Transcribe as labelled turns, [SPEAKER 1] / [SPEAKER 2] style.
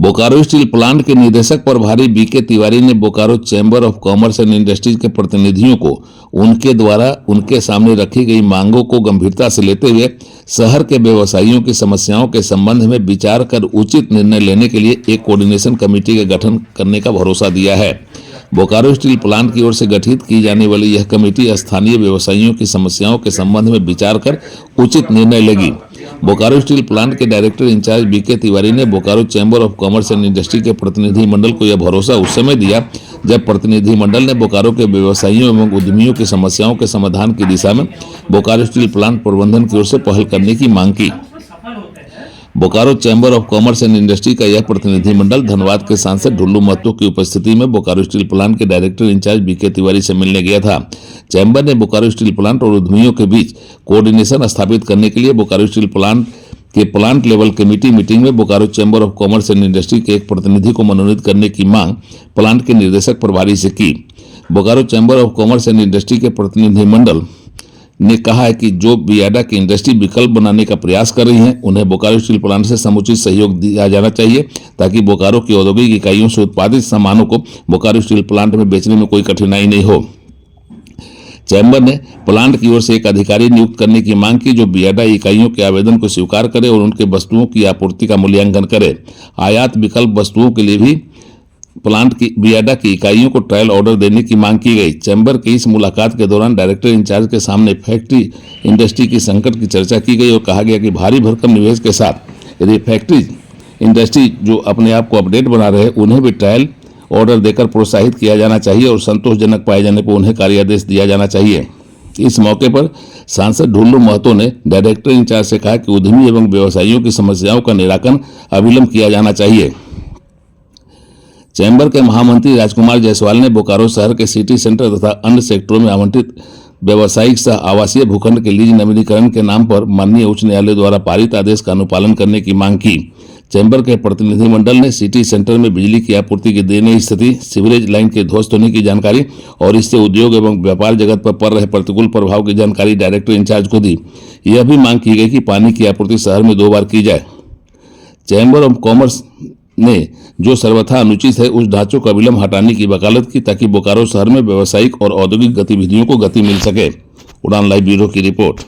[SPEAKER 1] Bokaro steel plant के निदेशक प्रभारी बीके तिवारी ने Bokaro chamber of commerce and industries के प्रतिनिधियों को उनके द्वारा उनके सामने रखी गई मांगों को गंभीरता से लेते हुए शहर के व्यवसायियों की समस्याओं के संबंध में विचार कर उचित निर्णय लेने के लिए एक कोऑर्डिनेशन कमेटी का गठन करने का भरोसा दिया है। बोकारो स्टील प्लांट की ओर से गठित की जाने वाली यह कमेटी स्थानीय व्यवसायियों की समस्याओं के संबंध में विचार कर उचित निर्णय लेगी। बोकारो स्टील प्लांट के डायरेक्टर इंचार्ज बीके तिवारी ने Bokaro chamber of commerce and industry के प्रतिनिधि मंडल को यह भरोसा उस समय दिया जब प्रतिनिधि मंडल ने बोकारो के व्यवसायियों एवं उद्यमियों की समस्याओं के समाधान की दिशा में बोकारो स्टील प्लांट प्रबंधन की ओर से पहल करने की मांग की। Bokaro chamber of commerce and industry का यह प्रतिनिधि मंडल धनबाद के सांसद ढुल्लू महतो की उपस्थिति में बोकारो स्टील प्लांट के डायरेक्टर इंचार्ज बीके तिवारी से मिलने गया था। चैम्बर ने बोकारो स्टील प्लांट और उद्यमियों के बीच कोऑर्डिनेशन स्थापित करने के लिए बोकारो स्टील प्लांट के प्लांट लेवल कमेटी मीटिंग में Bokaro chamber of commerce and industry के एक प्रतिनिधि को मनोनीत करने की मांग प्लांट के निदेशक प्रभारी से की। Bokaro chamber of commerce and industry के प्रतिनिधि मंडल ने कहा है कि जो बियाडा की इंडस्ट्री विकल्प बनाने का प्रयास कर रही है उन्हें बोकारो स्टील प्लांट से समुचित सहयोग दिया जाना चाहिए ताकि बोकारो की औद्योगिक इकाइयों से उत्पादित सामानों को बोकारो स्टील प्लांट में बेचने में कोई कठिनाई नहीं हो। चैम्बर ने प्लांट की ओर से एक अधिकारी नियुक्त करने की मांग की जो बियाडा इकाइयों के आवेदन को स्वीकार करे और उनके वस्तुओं की आपूर्ति का मूल्यांकन करे। आयात विकल्प वस्तुओं के लिए भी प्लांट की बियाडा की इकाइयों को ट्रायल ऑर्डर देने की मांग की गई। चैम्बर की इस मुलाकात के दौरान डायरेक्टर इंचार्ज के सामने फैक्ट्री इंडस्ट्री की संकट की चर्चा की गई और कहा गया कि भारी भरकम निवेश के साथ यदि फैक्ट्री इंडस्ट्री जो अपने आप को अपडेट बना रहे उन्हें भी ट्रायल ऑर्डर देकर प्रोत्साहित किया जाना चाहिए और संतोषजनक पाए जाने पर उन्हें कार्यादेश दिया जाना चाहिए। इस मौके पर सांसद ढुल्लू महतो ने डायरेक्टर इंचार्ज से कहा कि उद्यमी एवं व्यवसायियों की समस्याओं का निराकरण अविलंब किया जाना चाहिए। चैम्बर के महामंत्री राजकुमार जायसवाल ने बोकारो शहर के सिटी सेंटर तथा अन्य सेक्टरों में आवंटित व्यावसायिक सह आवासीय भूखंड के लीज नवीनीकरण के नाम पर माननीय उच्च न्यायालय द्वारा पारित आदेश का अनुपालन करने की मांग की। चैम्बर के प्रतिनिधिमंडल ने सिटी सेंटर में बिजली की आपूर्ति की दयनीय स्थिति, सीवरेज लाइन के ध्वस्त होने की जानकारी और इससे उद्योग एवं व्यापार जगत पर पड़ रहे प्रतिकूल प्रभाव की जानकारी डायरेक्टर इंचार्ज को दी। यह भी मांग की गई कि पानी की आपूर्ति शहर में 2 बार की जाए। चैम्बर ऑफ कॉमर्स ने जो सर्वथा अनुचित है उस ढांचों का विलंब हटाने की वकालत की ताकि बोकारो शहर में व्यावसायिक और औद्योगिक गतिविधियों को गति मिल सके। उड़ान लाइव ब्यूरो की रिपोर्ट।